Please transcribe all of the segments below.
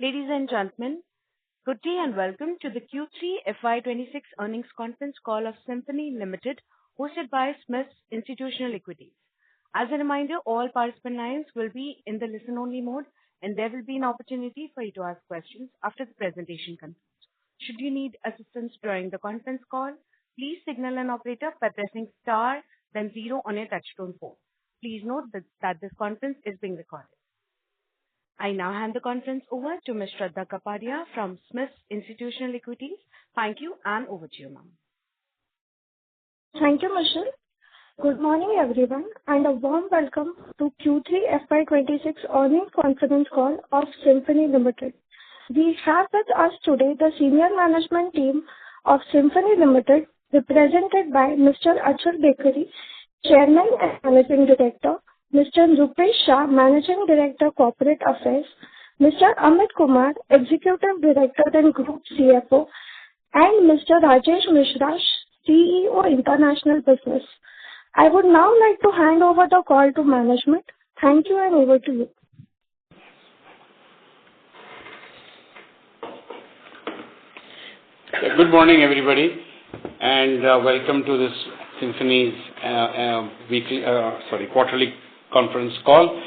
Ladies and gentlemen, good day and welcome to the Q3 FY26 earnings conference call of Symphony Limited, hosted by Smith's Institutional Equities. As a reminder, all participant lines will be in the listen-only mode, and there will be an opportunity for you to ask questions after the presentation concludes. Should you need assistance during the conference call, please signal an operator by pressing star, then 0 on your touchtone phone. Please note that this conference is being recorded. I now hand the conference over to Ms. Shraddha Kapadia from Smith's Institutional Equities. Thank you, and over to you, ma'am. Thank you, Michelle. Good morning, everyone, and a warm welcome to Q3 FY26 earnings conference call of Symphony Limited. We have with us today the senior management team of Symphony Limited, represented by Mr. Achal Bekari, Chairman and Managing Director, Mr. Rupesh Shah, Managing Director, Corporate Affairs, Mr. Amit Kumar, Executive Director and Group CFO, and Mr. Rajesh Mishra, CEO, International Business. I would now like to hand over the call to management. Thank you, and over to you. Good morning, everybody, and welcome to this Symphony's quarterly conference call.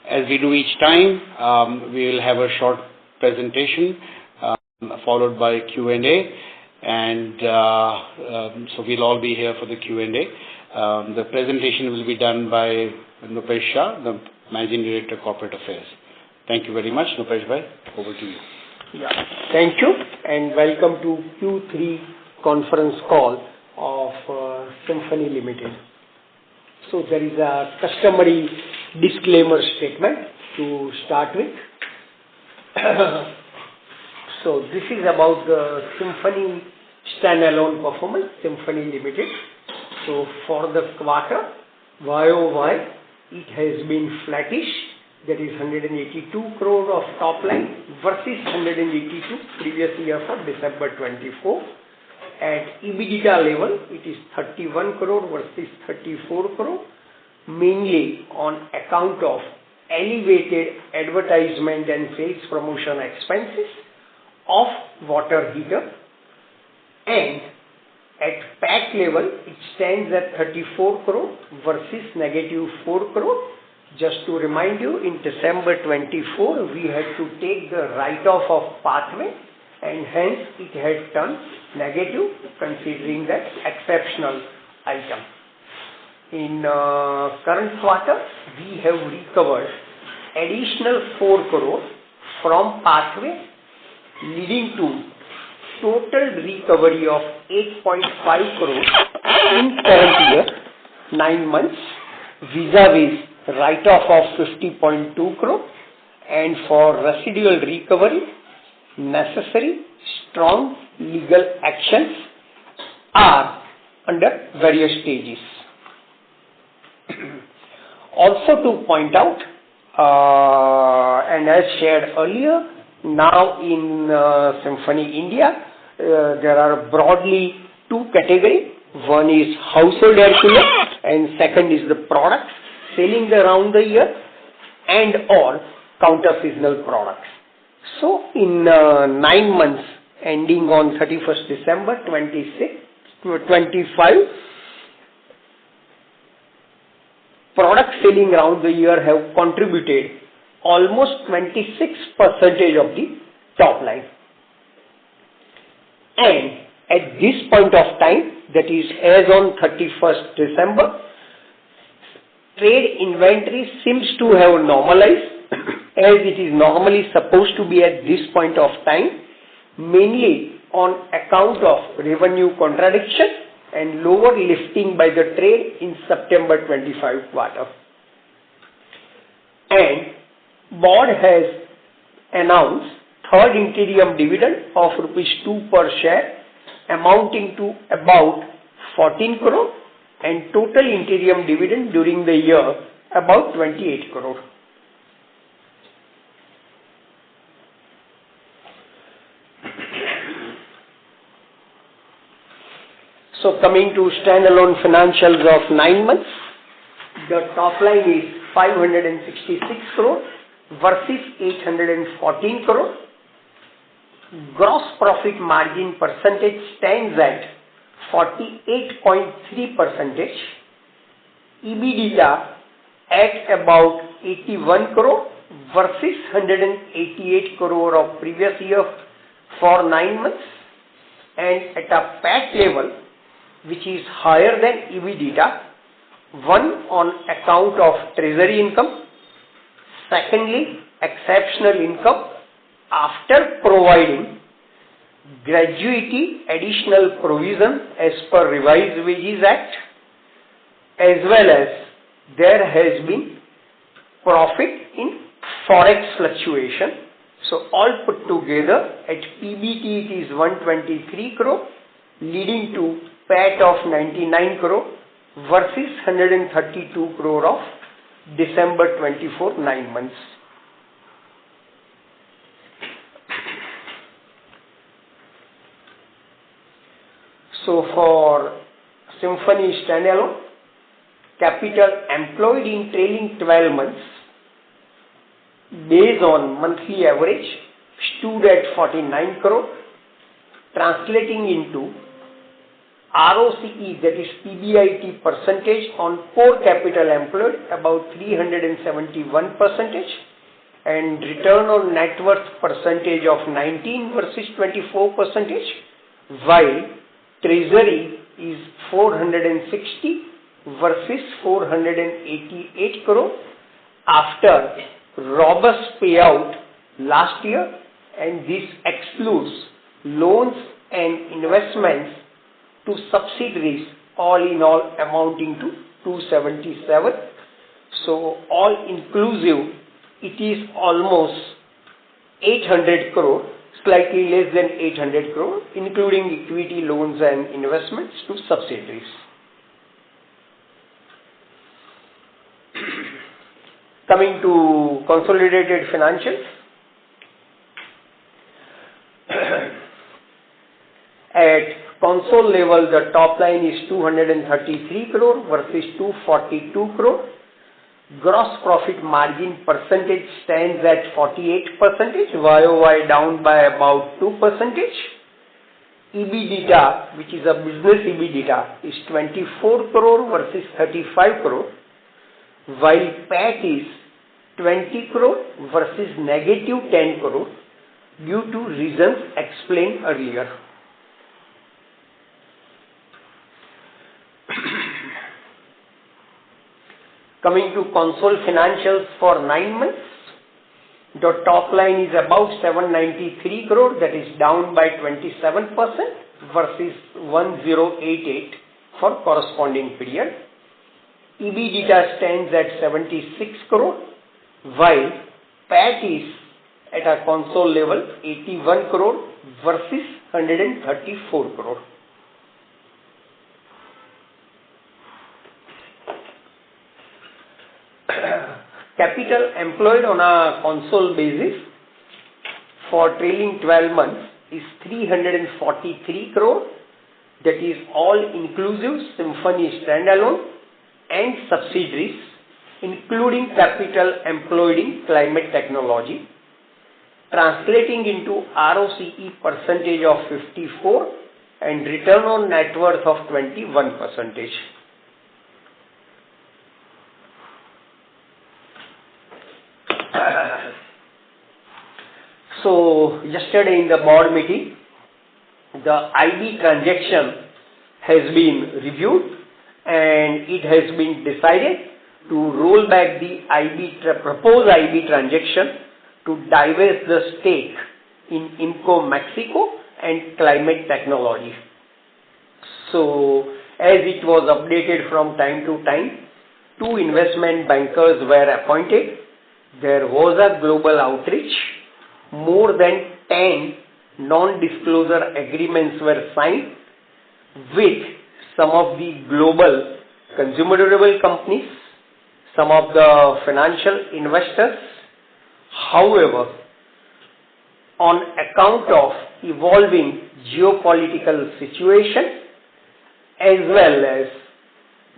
As we do each time, we will have a short presentation followed by Q&A, and so we'll all be here for the Q&A. The presentation will be done by Rupesh Shah, the Managing Director, Corporate Affairs. Thank you very much. Rupesh bhai, over to you. Yeah, thank you, and welcome to Q3 conference call of Symphony Limited. So there is a customary disclaimer statement to start with. So this is about the Symphony standalone performance, Symphony Limited. So for the quarter, YOY, it has been flattish. That is 182 crore of top line versus 182 previous year for December 24. At EBITDA level, it is 31 crore versus 34 crore, mainly on account of elevated advertisement and sales promotion expenses of water heater. And at PAT level, it stands at 34 crore versus negative 4 crore. Just to remind you, in December 24, we had to take the write-off of pathway, and hence it had turned negative considering that exceptional item. In current quarter, we have recovered additional 4 crore from pathway, leading to total recovery of 8.5 crore in current year, 9 months, vis-a-vis write-off of 50.2 crore, and for residual recovery, necessary strong legal actions are under various stages. Also to point out, and as shared earlier, now in Symphony India, there are broadly 2 categories. One is household air cooler, and second is the products selling around the year and or counter-seasonal products. So in 9 months ending on 31st December 25, products selling around the year have contributed almost 26% of the top line. And at this point of time, that is as on 31st December, trade inventory seems to have normalized as it is normally supposed to be at this point of time, mainly on account of revenue contradiction and lower lifting by the trade in September 25 quarter. And board has announced third interim dividend of rupees 2 per share, amounting to about 14 crore, and total interim dividend during the year about 28 crore. So coming to standalone financials of 9 months, the top line is 566 crore versus 814 crore, Gross profit margin percentage stands at 48.3%. EBITDA at about 81 crore versus 188 crore of previous year for 9 months, and at a PAT level which is higher than EBITDA, one on account of treasury income, secondly exceptional income after providing gratuity additional provision as per Revised Wages Act, as well as there has been profit in forex fluctuation. So all put together at PBT it is 123 crore, leading to PAT of 99 crore versus 132 crore of December 24 9 months. So for Symphony Standalone, capital employed in trailing 12 months based on monthly average stood at 49 crore, translating into ROCE, that is PBIT percentage on core capital employed about 371%, and return on net worth percentage of 19 versus 24%, while treasury is 460 versus 488 crore after robust payout last year, and this excludes loans and investments to subsidiaries, all in all amounting to 277. So all inclusive it is almost 800 crore, slightly less than 800 crore, including equity, loans and investments to subsidiaries. Coming to consolidated financials, at console level the top line is 233 crore versus 242 crore. Gross profit margin percentage stands at 48%, YOY down by about 2%. EBITDA, which is a business EBITDA, is 24 crore versus 35 crore, while PAT is 20 crore versus negative 10 crore due to reasons explained earlier. Coming to console financials for 9 months, the top line is about 793 crore, that is down by 27% versus 1088 for corresponding period. EBITDA stands at 76 crore, while PAT is at a console level 81 crore versus 134 crore. Capital employed on a console basis for trailing 12 months is 343 crore, that is all inclusive Symphony Standalone and subsidiaries, including capital employed in climate technology, translating into ROCE percentage of 54 and return on net worth of 21%. So yesterday in the board meeting, the IB transaction has been reviewed and it has been decided to roll back the proposed IB transaction to divest the stake in Inco Mexico and climate technology. So as it was updated from time to time, 2 investment bankers were appointed. There was a global outreach. More than 10 non-disclosure agreements were signed with some of the global consumer durable companies, some of the financial investors. However, on account of evolving geopolitical situation as well as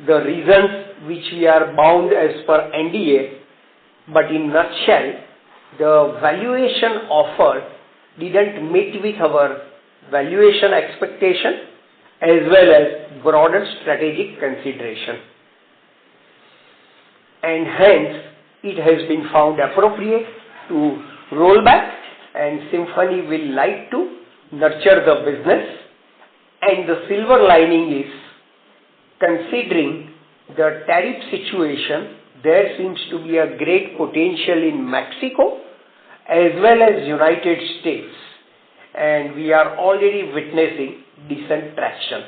the reasons which we are bound as per NDA, but in nutshell, the valuation offered didn't meet with our valuation expectation as well as broader strategic consideration. And hence, it has been found appropriate to roll back, and Symphony will like to nurture the business. And the silver lining is, considering the tariff situation, there seems to be a great potential in Mexico as well as United States, and we are already witnessing decent traction.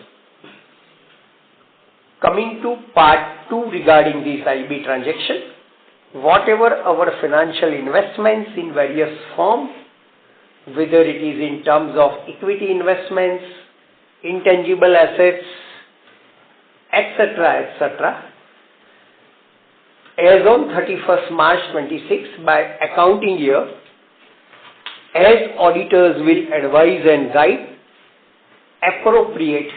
Coming to part 2 regarding this IB transaction, whatever our financial investments in various forms, whether it is in terms of equity investments, intangible assets, etc., as on 31st March 26 by accounting year, as auditors will advise and guide, appropriate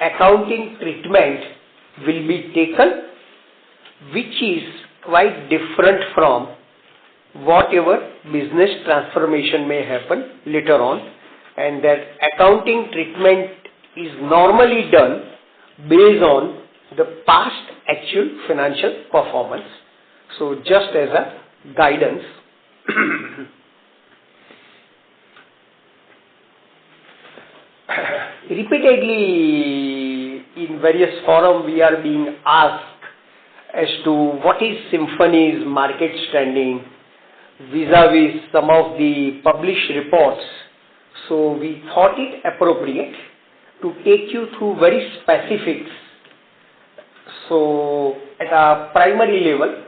accounting treatment will be taken, which is quite different from whatever business transformation may happen later on, and that accounting treatment is normally done based on the past actual financial performance. So just as a guidance. Repeatedly in various forums we are being asked as to what is Symphony's market standing vis-a-vis some of the published reports. So we thought it appropriate to take you through very specifics. So at a primary level,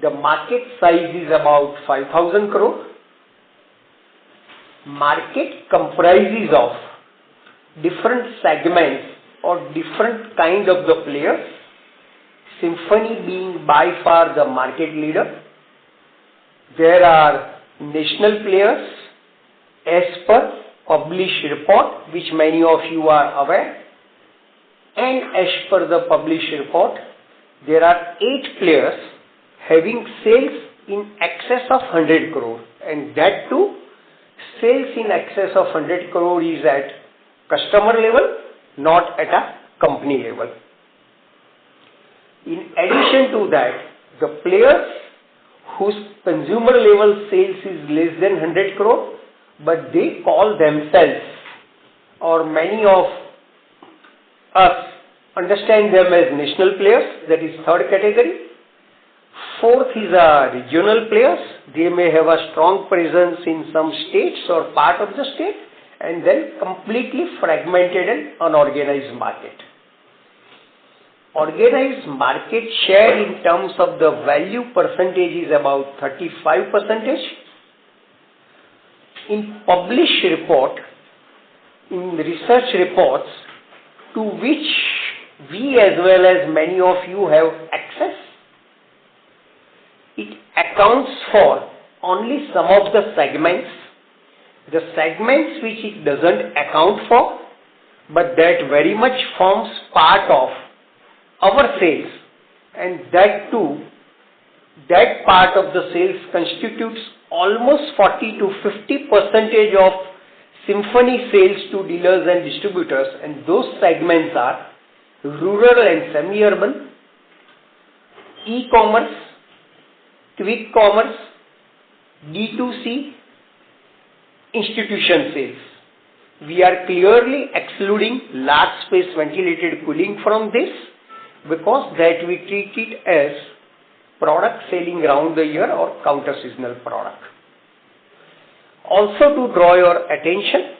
the market size is about 5,000 crore. Market comprises of different segments or different kind of the players, Symphony being by far the market leader. There are national players as per published report, which many of you are aware, and as per the published report, there are 8 players having sales in excess of 100 crore, and that too, sales in excess of 100 crore is at customer level, not at a company level. In addition to that, the players whose consumer level sales is less than 100 crore, but they call themselves, or many of us understand them as national players, that is third category. Fourth is regional players. They may have a strong presence in some states or part of the state, and then completely fragmented and unorganized market. Organized market share in terms of the value percentage is about 35%. In published report, in research reports to which we as well as many of you have access, it accounts for only some of the segments which it doesn't account for, but that very much forms part of our sales, and that too, that part of the sales constitutes almost 40 to 50% of Symphony sales to dealers and distributors, and those segments are rural and semi-urban, e-commerce, quick commerce, D2C, institution sales. We are clearly excluding large space ventilated cooling from this, because that we treat it as product selling around the year or counter seasonal product. Also to draw your attention,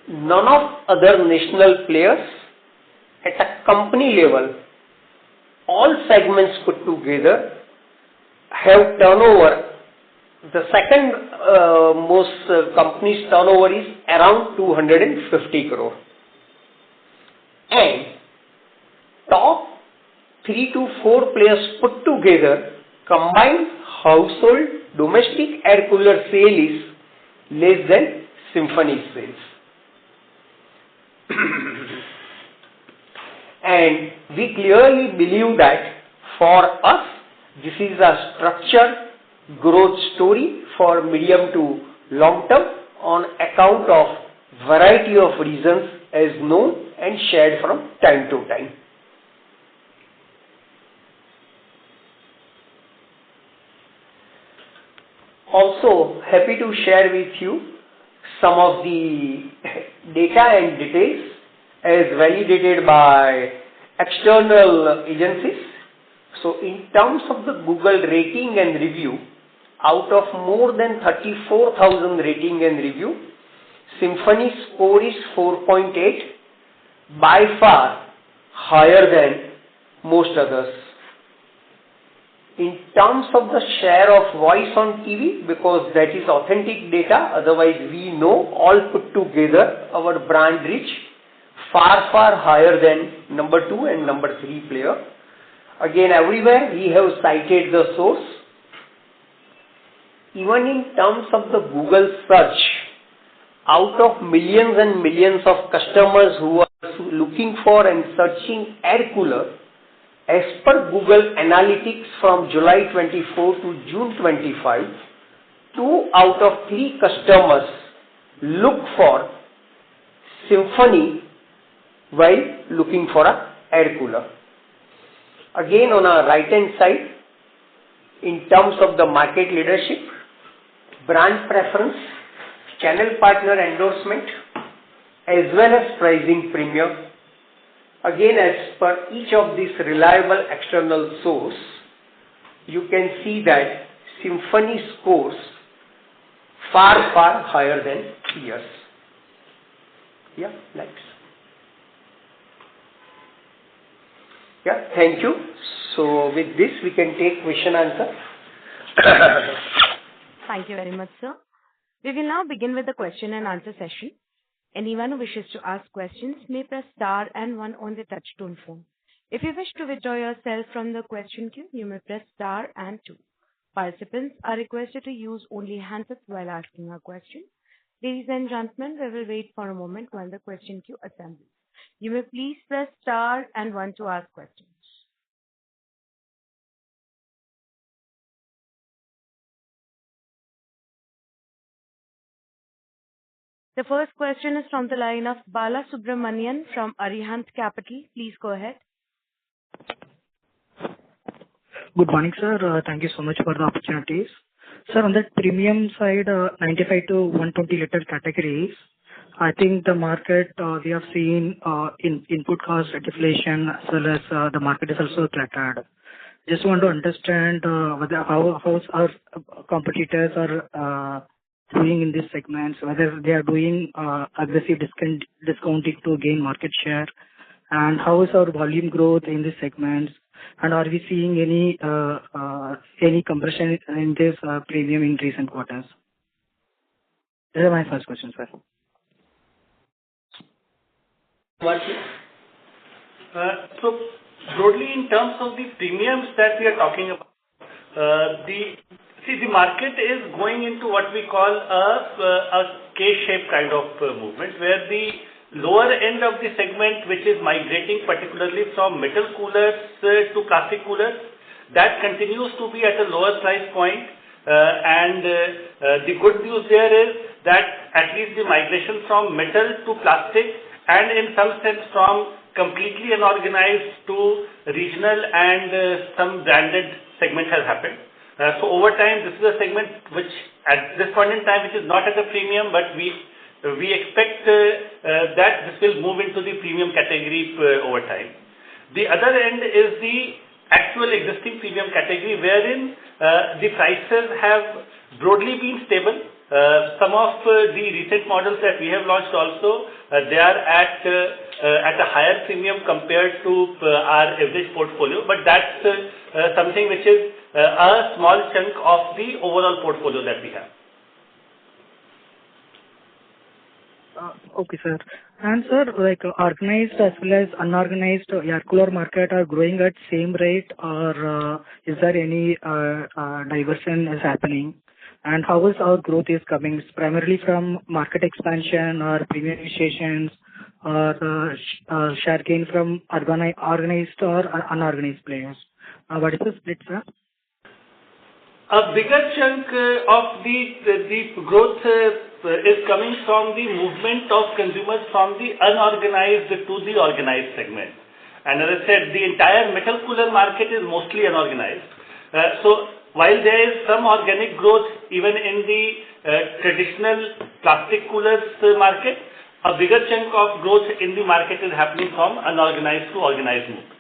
none of other national players at a company level, all segments put together, have turnover. The second most company's turnover is around 250 crore. And top 3 to 4 players put together, combined household domestic air cooler sale is less than Symphony sales. And we clearly believe that for us, this is a structure growth story for medium to long term on account of variety of reasons as known and shared from time to time. Also happy to share with you some of the data and details as validated by external agencies. So in terms of the Google rating and review, out of more than 34,000 rating and review, Symphony score is 4.8, by far higher than most others. In terms of the share of voice on TV, because that is authentic data, otherwise we know all put together our brand reach far higher than number 2 and number 3 player. Again, everywhere we have cited the source. Even in terms of the Google search, out of millions and millions of customers who are looking for and searching air cooler, as per Google Analytics from July 24 to June 25, 2 out of 3 customers look for Symphony while looking for a air cooler. Again, on our right hand side, in terms of the market leadership, brand preference, channel partner endorsement, as well as pricing premium. Again, as per each of these reliable external source, you can see that Symphony scores far higher than peers. Yeah, next. Yeah, thank you. So with this, we can take question answer. Thank you very much, sir. We will now begin with the question and answer session. Anyone who wishes to ask questions may press star and 1 on the touchtone phone. If you wish to withdraw yourself from the question queue, you may press star and 2. Participants are requested to use only handsets while asking a question. Ladies and gentlemen, we will wait for a moment while the question queue assembles. You may please press star and 1 to ask questions. The first question is from the line of Bala Subramanian from Arihant Capital. Please go ahead. Good morning, sir. Thank you so much for the opportunities. Sir, on the premium side, 95 to 120 liter categories, I think the market, we have seen input cost deflation as well as the market is also cluttered. Just want to understand how our competitors are doing in these segments, whether they are doing aggressive discounting to gain market share, and how is our volume growth in these segments, and are we seeing any compression in this premium in recent quarters? These are my first questions, sir. So broadly, in terms of the premiums that we are talking about, the market is going into what we call a K-shaped kind of movement, where the lower end of the segment, which is migrating particularly from metal coolers to plastic coolers, that continues to be at a lower price point. And the good news there is that at least the migration from metal to plastic, and in some sense from completely unorganized to regional and some branded segment has happened. So over time, this is a segment which at this point in time, which is not at a premium, but we expect that this will move into the premium category over time. The other end is the actual existing premium category, wherein the prices have broadly been stable. Some of the recent models that we have launched also, they are at a higher premium compared to our average portfolio, but that's something which is a small chunk of the overall portfolio that we have. Okay, sir. And sir, like organized as well as unorganized air cooler market are growing at same rate, or is there any diversion is happening? And how is our growth is coming? It's primarily from market expansion or premiumizations or share gain from organized or unorganized players. What is the split, sir? A bigger chunk of the growth is coming from the movement of consumers from the unorganized to the organized segment. And as I said, the entire metal cooler market is mostly unorganized. So while there is some organic growth even in the traditional plastic coolers market, a bigger chunk of growth in the market is happening from unorganized to organized movement.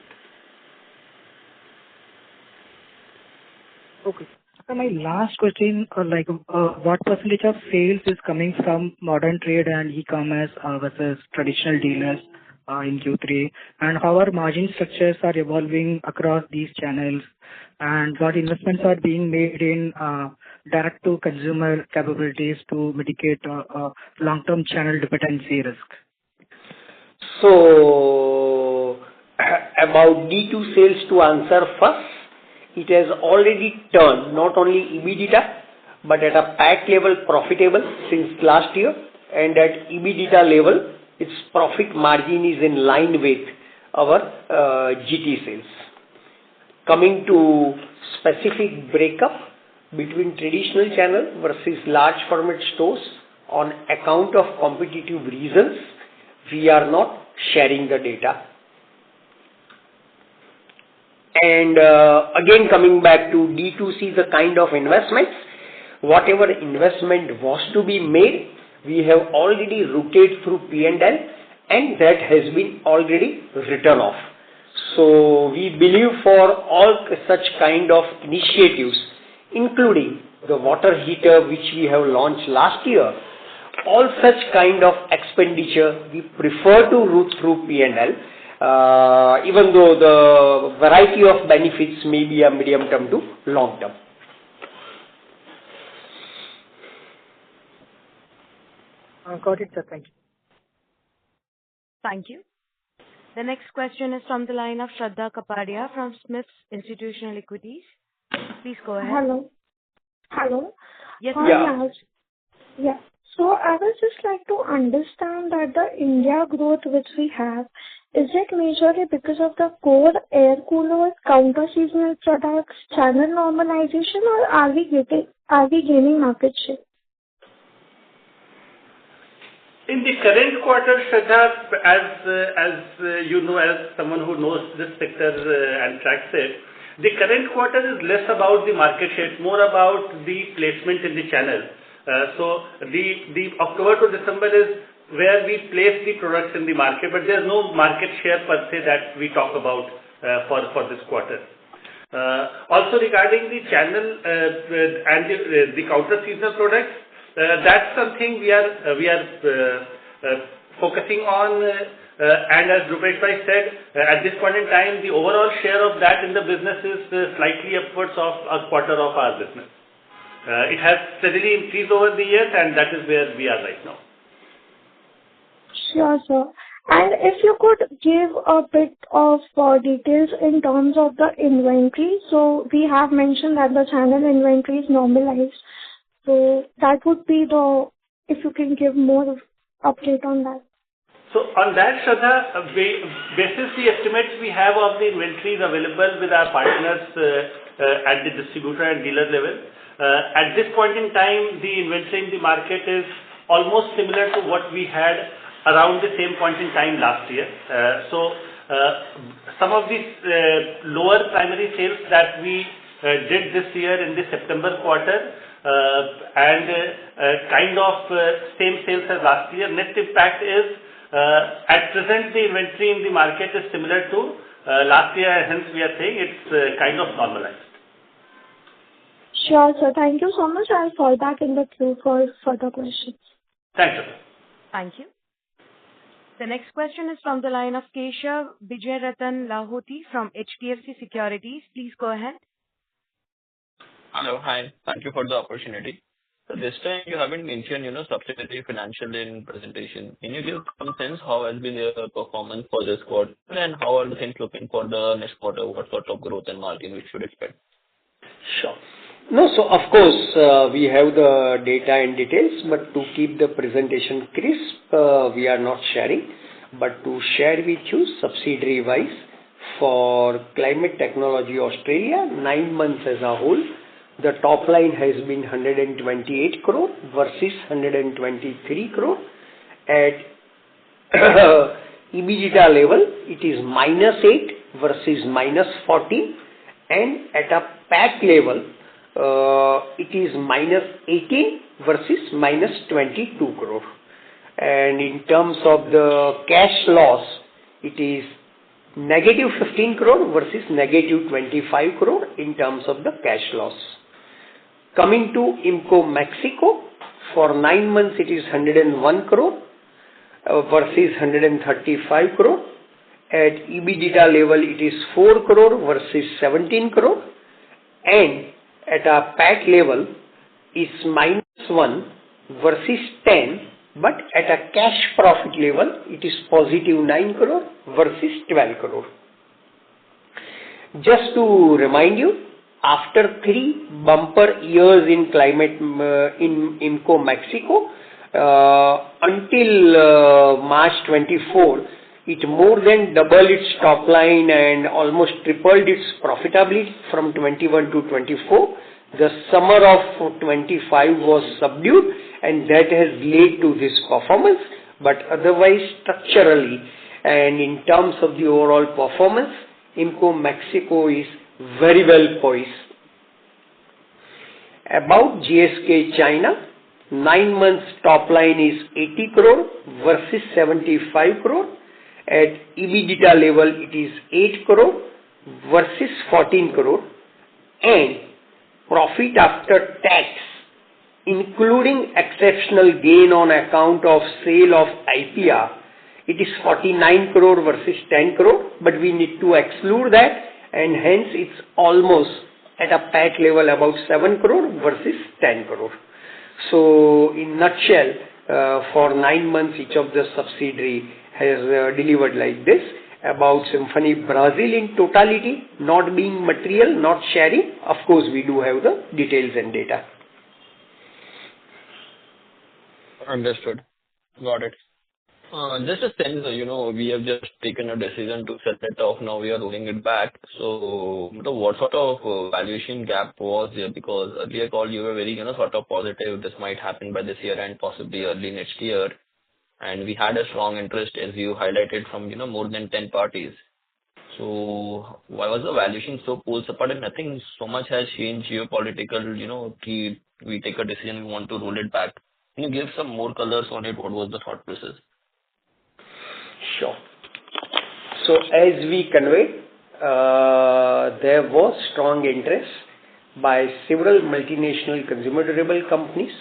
Okay. So my last question, what percentage of sales is coming from modern trade and e-commerce versus traditional dealers in Q3, and how our margin structures are evolving across these channels, and what investments are being made in direct-to-consumer capabilities to mitigate long-term channel dependency risk? So, about D2 sales to answer first, it has already turned not only EBITDA, but at a PAT level profitable since last year, and at EBITDA level, its profit margin is in line with our GT sales. Coming to specific breakup between traditional channel versus large format stores on account of competitive reasons, we are not sharing the data. And again, coming back to D2C, the kind of investments, whatever investment was to be made, we have already routed through P&L, and that has been already written off. So we believe for all such kind of initiatives, including the water heater which we have launched last year, all such kind of expenditure we prefer to route through P&L, even though the variety of benefits may be a medium term to long term. Got it, sir. Thank you. Thank you. The next question is from the line of Shraddha Kapadia from Smith's Institutional Equities. Please go ahead. Hello. Yes, Yeah. So I would just like to understand that the India growth which we have, is it majorly because of the core air coolers, counter seasonal products, channel normalization, or are we gaining market share? In the current quarter, Shraddha, as you know, as someone who knows this sector and tracks it, the current quarter is less about the market share, it's more about the placement in the channel. So the October to December is where we place the products in the market, but there's no market share per se that we talk about for this quarter. Also regarding the channel and the counter seasonal products, that's something we are focusing on, and as Rupesh Bhai said, at this point in time, the overall share of that in the business is slightly upwards of a quarter of our business. It has steadily increased over the years, and that is where we are right now. Sure, sir. And if you could give a bit of details in terms of the inventory. So we have mentioned that the channel inventory is normalized. So that would be if you can give more update on that. So on that, Shraddha, basis the estimates we have of the inventories available with our partners at the distributor and dealer level, at this point in time, the inventory in the market is almost similar to what we had around the same point in time last year. So some of these lower primary sales that we did this year in the September quarter and kind of same sales as last year, net impact is at present the inventory in the market is similar to last year, hence we are saying it's kind of normalized. Sure, sir. Thank you so much. I'll fall back in the queue for further questions. Thank you. Thank you. The next question is from the line of Keshav Vijayaratan Lahoti from HDFC Securities. Please go ahead. Hello. Hi. Thank you for the opportunity. So this time you haven't mentioned, subsidiary financial in presentation. Can you give some sense how has been their performance for this quarter and how are the things looking for the next quarter? What sort of growth and margin we should expect? Sure. No, so of course, we have the data and details, but to keep the presentation crisp, we are not sharing. But to share with you, subsidiary-wise, for Climate Technology Australia, 9 months as a whole, The top line has been 128 crore versus 123 crore. At EBITDA level, it is -8 versus -14, and at a PAT level, it is -18 versus -22 crore. And in terms of the cash loss, it is -15 crore versus -25 crore in terms of the cash loss. Coming to Inco Mexico, for 9 months it is 101 crore versus 135 crore. At EBITDA level it is 4 crore versus 17 crore, and at a PAT level is -1 versus 10, but at a cash profit level it is +9 crore versus 12 crore. Just to remind you, after 3 bumper years in climate in Inco Mexico, until March 24, it more than doubled its top line and almost tripled its profitability from 21 to 24. The summer of 25 was subdued, and that has led to this performance. But otherwise, structurally and in terms of the overall performance, Inco Mexico is very well poised. About GSK China, 9 months top line is 80 crore versus 75 crore. At EBITDA level, it is 8 crore versus 14 crore, and profit after tax, including exceptional gain on account of sale of IPR, it is 49 crore versus 10 crore, but we need to exclude that, and hence it's almost at a PAT level about 7 crore versus 10 crore. So in nutshell, for 9 months each of the subsidiary has delivered like this. About Symphony Brazil in totality, not being material, not sharing, of course we do have the details and data. Understood. Got it. Just a sense, we have just taken a decision to sell it off. Now we are rolling it back. So, what sort of valuation gap was there? Because earlier call you were very, sort of positive this might happen by this year and possibly early next year. And we had a strong interest, as you highlighted, from, more than 10 parties. So why was the valuation so poles apart and nothing so much has changed geopolitical, we take a decision, we want to roll it back. Can you give some more colors on it? What was the thought process? Sure. So as we conveyed, there was strong interest by several multinational consumer durable companies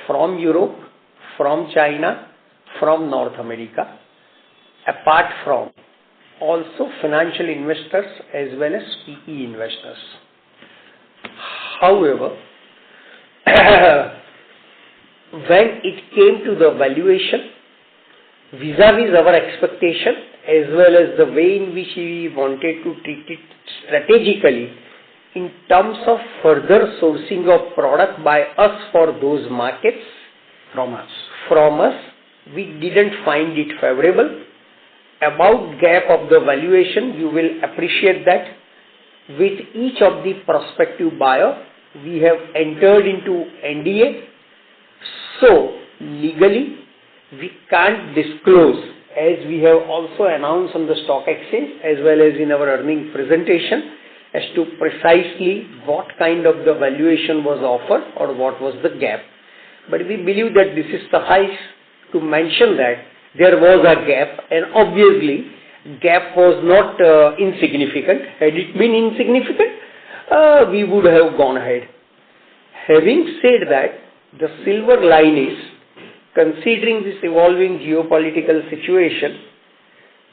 from Europe, from China, from North America, apart from also financial investors as well as PE investors. However, when it came to the valuation, vis-a-vis our expectation as well as the way in which we wanted to treat it strategically in terms of further sourcing of product by us for those markets, from us, we didn't find it favorable. About gap of the valuation, you will appreciate that with each of the prospective buyer, we have entered into NDA. So legally, we can't disclose, as we have also announced on the stock exchange as well as in our earnings presentation, as to precisely what kind of the valuation was offered or what was the gap. But we believe that this is suffice to mention that there was a gap, and obviously gap was not insignificant. Had it been insignificant, we would have gone ahead. Having said that, the silver line is, considering this evolving geopolitical situation,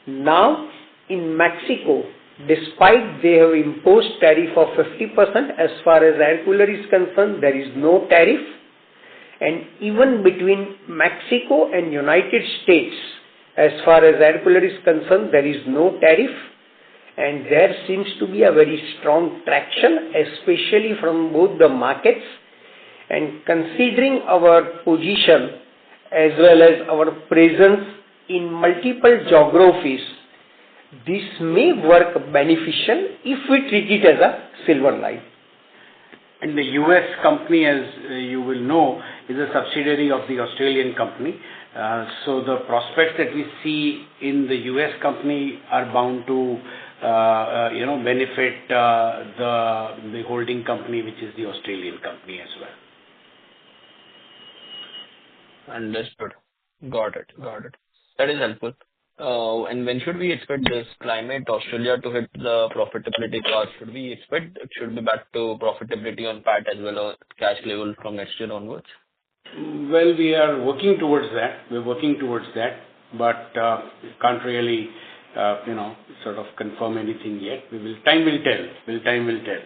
now in Mexico, despite they have imposed tariff of 50%, as far as air cooler is concerned, there is no tariff. And even between Mexico and United States, as far as air cooler is concerned, there is no tariff. And there seems to be a very strong traction, especially from both the markets. And considering our position as well as our presence in multiple geographies, this may work beneficial if we treat it as a silver line. And the US company, as you will know, is a subsidiary of the Australian company. So the prospects that we see in the US company are bound to, benefit the holding company, which is the Australian company as well. Understood. Got it. That is helpful. And when should we expect this Climate Australia to hit the profitability path? Should we expect it should be back to profitability on PAT as well as cash level from next year onwards? Well, we are working towards that. But can't really, sort of confirm anything yet. Time will tell.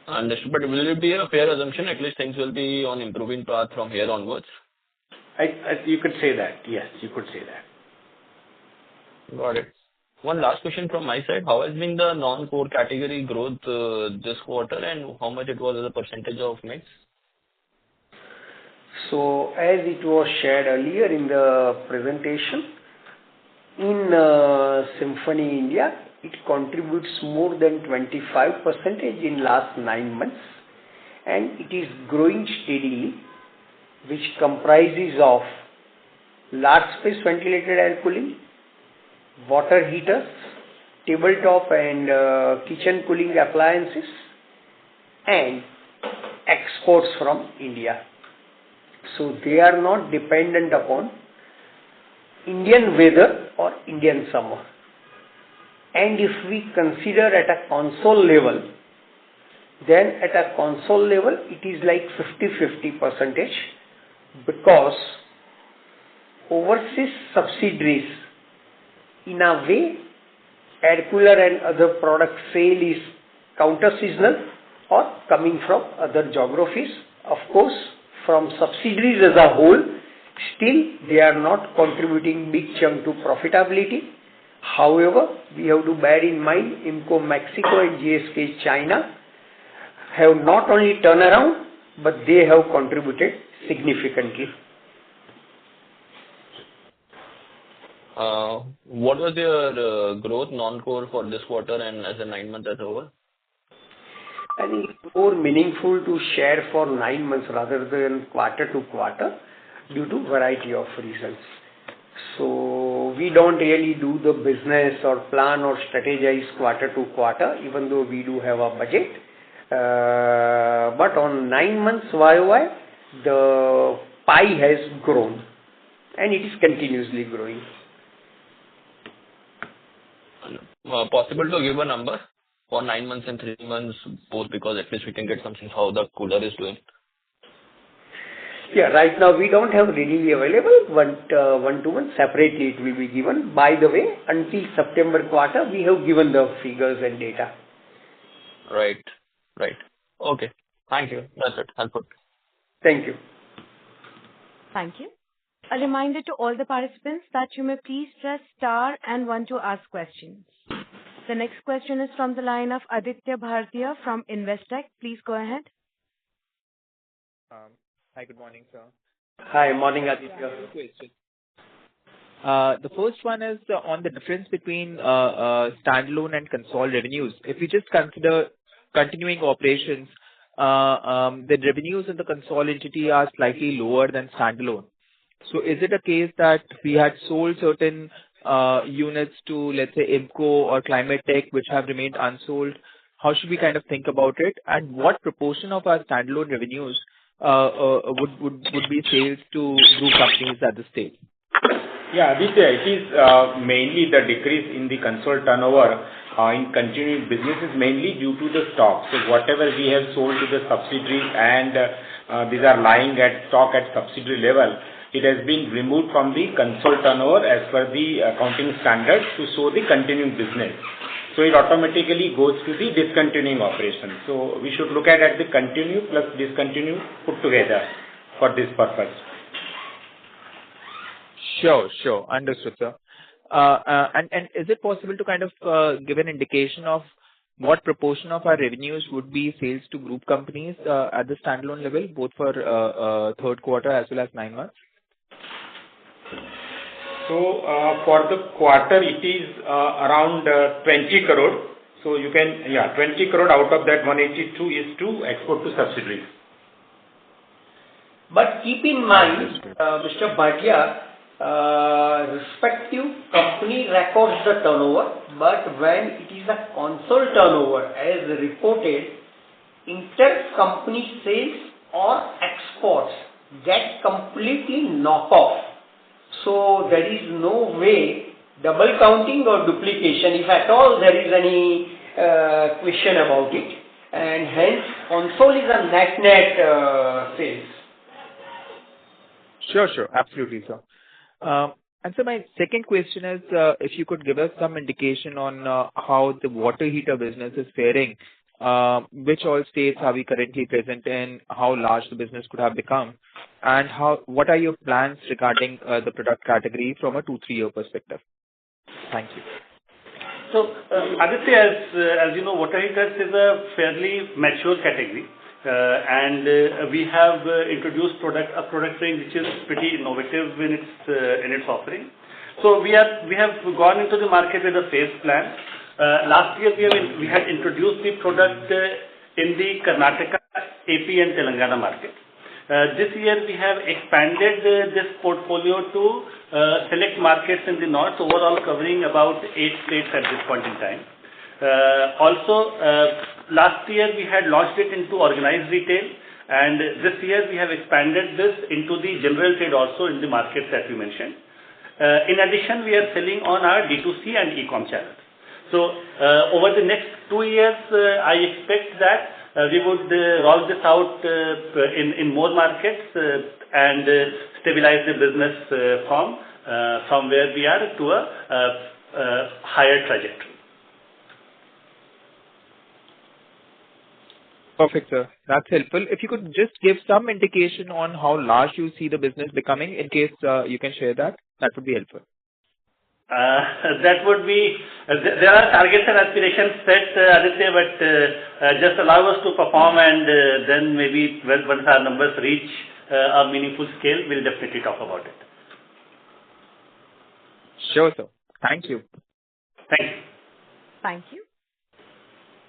Understood. But will it be a fair assumption? At least things will be on improving path from here onwards. You could say that. Yes, you could say that. Got it. One last question from my side. How has been the non-core category growth this quarter, and how much it was as a percentage of mix? So, as it was shared earlier in the presentation, in Symphony India, it contributes more than 25% in last 9 months, and it is growing steadily, which comprises of large space ventilated air cooling, water heaters, tabletop and kitchen cooling appliances, and exports from India. So they are not dependent upon Indian weather or Indian summer. And if we consider at a console level, then at a console level it is like 50-50%, because overseas subsidiaries, in a way, air cooler and other product sale is counter-seasonal or coming from other geographies. Of course, from subsidiaries as a whole, still they are not contributing big chunk to profitability. However, we have to bear in mind Inco Mexico and GSK China have not only turned around, but they have contributed significantly. What was your growth non-core for this quarter and as a 9 months as a whole? I think it's more meaningful to share for 9 months rather than quarter to quarter due to variety of reasons. So we don't really do the business or plan or strategize quarter to quarter, even though we do have a budget. But on 9 months YOY, the pie has grown and it is continuously growing. Possible to give a number for 9 months and 3 months, both, because at least we can get some sense how the cooler is doing. Yeah, right now we don't have readily available, but 1 to 1 separately it will be given. By the way, until September quarter, we have given the figures and data. Right. Okay. Thank you. That's it. Helpful. Thank you. Thank you. A reminder to all the participants that you may please press star and 1 to ask questions. The next question is from the line of Aditya Bhartiya from Investec. Please go ahead. Hi, good morning, sir. Hi, morning, Aditya. The first one is on the difference between standalone and consolidated revenues. If we just consider continuing operations, the revenues in the consolidated entity are slightly lower than standalone. So is it a case that we had sold certain units to, let's say, Inco or Climate Tech, which have remained unsold? How should we kind of think about it? And what proportion of our standalone revenues would be sales to group companies at this stage? Yeah, Aditya, it is mainly the decrease in the consolidated turnover in continuing business is mainly due to the stock. So whatever we have sold to the subsidiaries and these are lying at stock at subsidiary level, it has been removed from the consolidated turnover as per the accounting standards to show the continuing business. So it automatically goes to the discontinuing operation. So we should look at the continue plus discontinue put together for this purpose. Sure. Understood, sir. And is it possible to kind of give an indication of what proportion of our revenues would be sales to group companies at the standalone level, both for third quarter as well as 9 months? So for the quarter, it is around 20 crore. So you can, 20 crore out of that 182 is to export to subsidiaries. But keep in mind, Mr. Bhatia, respective company records the turnover, but when it is a console turnover as reported, intercompany sales or exports get completely knocked off. So there is no way double counting or duplication, if at all there is any question about it, and hence console is a net sales. Sure. Absolutely, sir. And so my second question is, if you could give us some indication on how the water heater business is faring, which all states are we currently present in, how large the business could have become, and what are your plans regarding the product category from a 2-3 year perspective? Thank you. So, Aditya, as you know, water heaters is a fairly mature category. And we have introduced a product range which is pretty innovative in its offering. So we have gone into the market with a phased plan. Last year we had introduced the product in the Karnataka, AP and Telangana market. This year we have expanded this portfolio to select markets in the north, overall covering about 8 states at this point in time. Last year we had launched it into organized retail, and this year we have expanded this into the general trade also in the markets that we mentioned. In addition, we are selling on our D2C and e-com channels. So over the next 2 years, I expect that we would roll this out in more markets and stabilize the business from where we are to a higher trajectory. Perfect, sir. That's helpful. If you could just give some indication on how large you see the business becoming, in case you can share that would be helpful. That would be, there are targets and aspirations set, Aditya, but just allow us to perform, and then maybe once our numbers reach a meaningful scale, we'll definitely talk about it. Sure, sir. Thank you. Thank you. Thank you.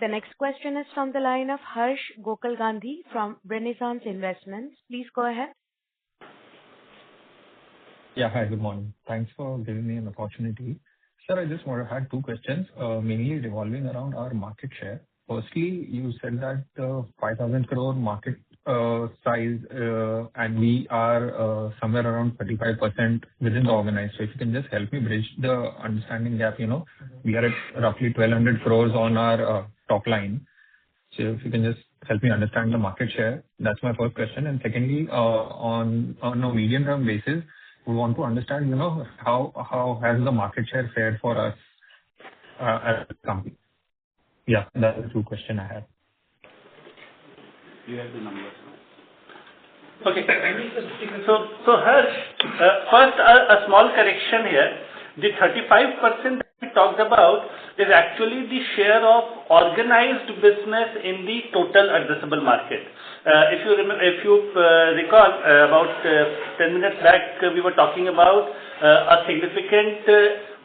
The next question is from the line of Harsh Gokal Gandhi from Renaissance Investments. Please go ahead. Yeah, hi, good morning. Thanks for giving me an opportunity. Sir, I just had 2 questions, mainly revolving around our market share. Firstly, you said that 5,000 crore market size, and we are somewhere around 35% within the organized. So if you can just help me bridge the understanding gap, we are at roughly 1,200 crores on our top line. So if you can just help me understand the market share, that's my first question. And secondly, on a medium-term basis, we want to understand, how has the market share fared for us as a company? Yeah, that's the 2 questions I have. You have the numbers. Okay. So Harsh, first a small correction here. The 35% that we talked about is actually the share of organized business in the total addressable market. If you recall, about 10 minutes back, we were talking about a significant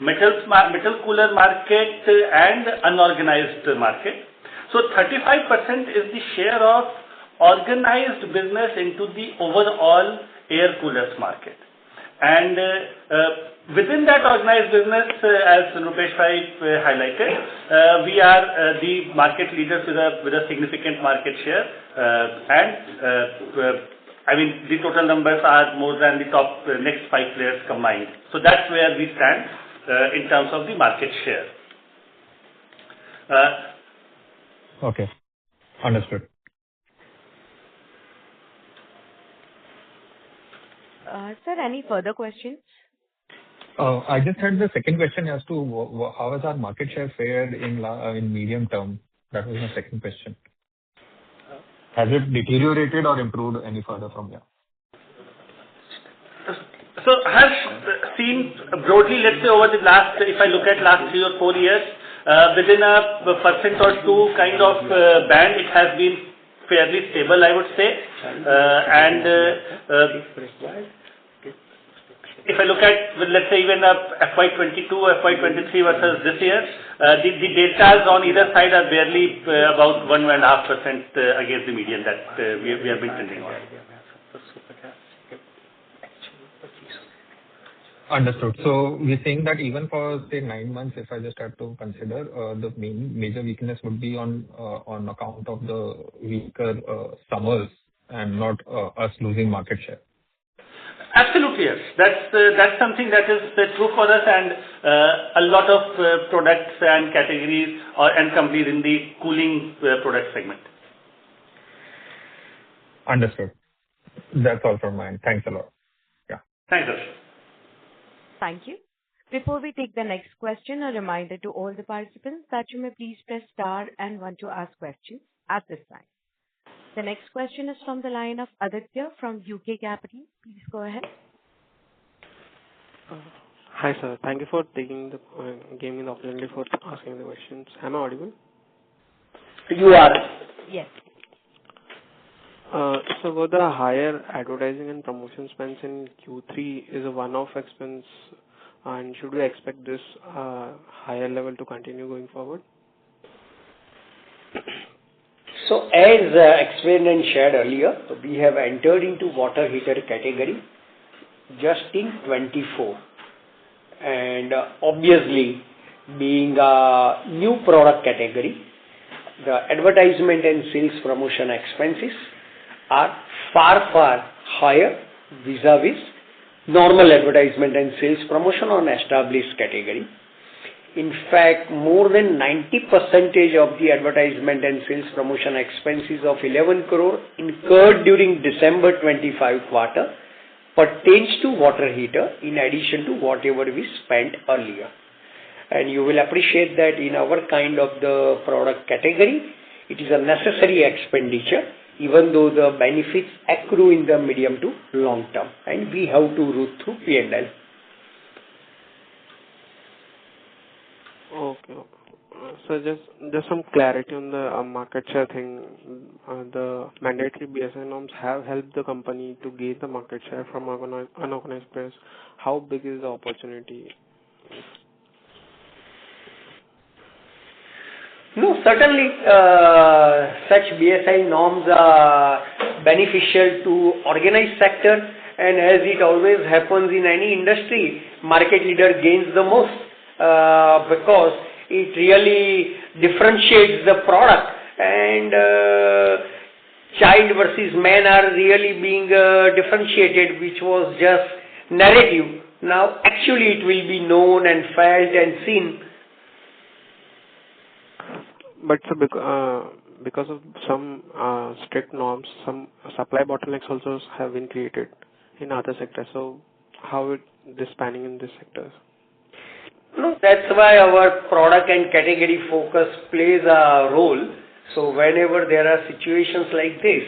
metal cooler market and unorganized market. So 35% is the share of organized business into the overall air coolers market. And within that organized business, as Rupesh Bhai highlighted, we are the market leaders with a significant market share. The total numbers are more than the top next 5 players combined. So that's where we stand in terms of the market share. Okay, understood. Sir, any further questions? I just had the second question as to how has our market share fared in medium term. That was my second question. Has it deteriorated or improved any further from here? So Harsh, seen broadly, let's say over the last, if I look at last 3 or 4 years, within a % or 2 kind of band, it has been fairly stable, I would say. if I look at, let's say, even FY22, FY23 versus this year, the deltas on either side are barely about 1.5% against the median that we have been trending on. Understood. So we're saying that even for, say, 9 months, if I just have to consider, the major weakness would be on account of the weaker summers and not us losing market share. Absolutely, yes. That's something that is true for us, and a lot of products and categories and companies in the cooling product segment. Understood. That's all from mine. Thanks a lot. Yeah. Thanks, Harsh. Thank you. Before we take the next question, a reminder to all the participants that you may please press star and 1 to ask questions at this time. The next question is from the line of Aditya from UK Capital. Please go ahead. Hi, sir. Thank you for giving me the opportunity for asking the questions. Am I audible? You are. Yes. So were the higher advertising and promotion spends in Q3 is a one-off expense, and should we expect this higher level to continue going forward? So as explained and shared earlier, we have entered into water heater category just in 24. And obviously, being a new product category, the advertisement and sales promotion expenses are far higher vis-a-vis normal advertisement and sales promotion on established category. In fact, more than 90% of the advertisement and sales promotion expenses of 11 crore incurred during December 25 quarter pertains to water heater in addition to whatever we spent earlier. And you will appreciate that in our kind of the product category, it is a necessary expenditure, even though the benefits accrue in the medium to long term, and we have to route through P&L. Okay. So just some clarity on the market share thing. The mandatory BSI norms have helped the company to gain the market share from unorganized players. How big is the opportunity? No, certainly such BSI norms are beneficial to organized sector, and as it always happens in any industry, market leader gains the most because it really differentiates the product, and child versus man are really being differentiated, which was just narrative. Now actually it will be known and felt and seen. But because of some strict norms, some supply bottlenecks also have been created in other sectors. So how is this spanning in these sectors? No, that's why our product and category focus plays a role. So whenever there are situations like this,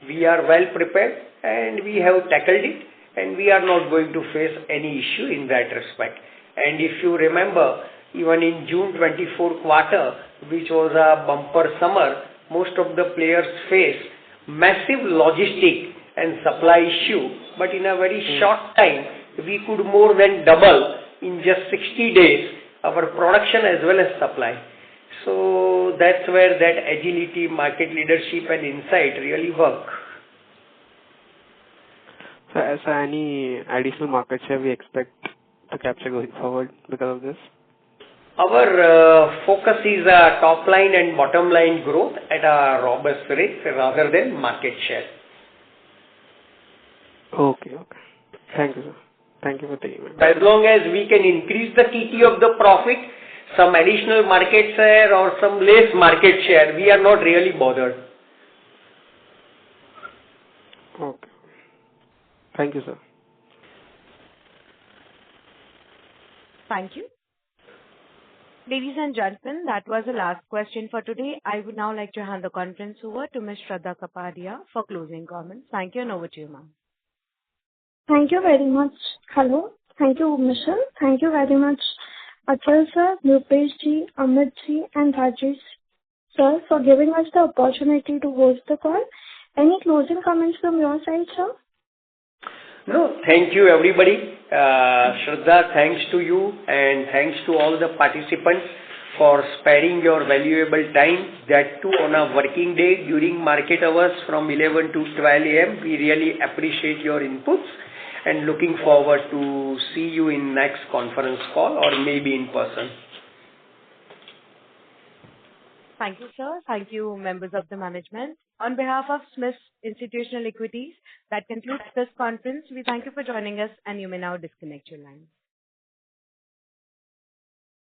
we are well prepared and we have tackled it, and we are not going to face any issue in that respect. And if you remember, even in June 24 quarter, which was a bumper summer, most of the players faced massive logistic and supply issue, but in a very short time, we could more than double in just 60 days our production as well as supply. So that's where that agility, market leadership and insight really work. So as any additional market share we expect to capture going forward because of this? Our focus is top line and bottom line growth at a robust rate rather than market share. Okay. Thank you, sir. Thank you for taking it. As long as we can increase the TT of the profit, some additional market share or some less market share, we are not really bothered. Okay. Thank you, sir. Thank you. Ladies and gentlemen, that was the last question for today. I would now like to hand the conference over to Ms. Shraddha Kapadia for closing comments. Thank you, and over to you, ma'am. Thank you very much. Hello. Thank you, Michelle. Thank you very much, Achal sir, Rupesh ji, Amit ji, and Rajesh sir, for giving us the opportunity to host the call. Any closing comments from your side, sir? No, thank you everybody, Shraddha, thanks to you and thanks to all the participants for sparing your valuable time, that too on a working day during market hours from 11 to 12 a.m. We really appreciate your inputs and looking forward to see you in next conference call or maybe in person. Thank you, sir. Thank you, members of the management. On behalf of Smith's Institutional Equities, that concludes this conference. We thank you for joining us, and you may now disconnect your lines.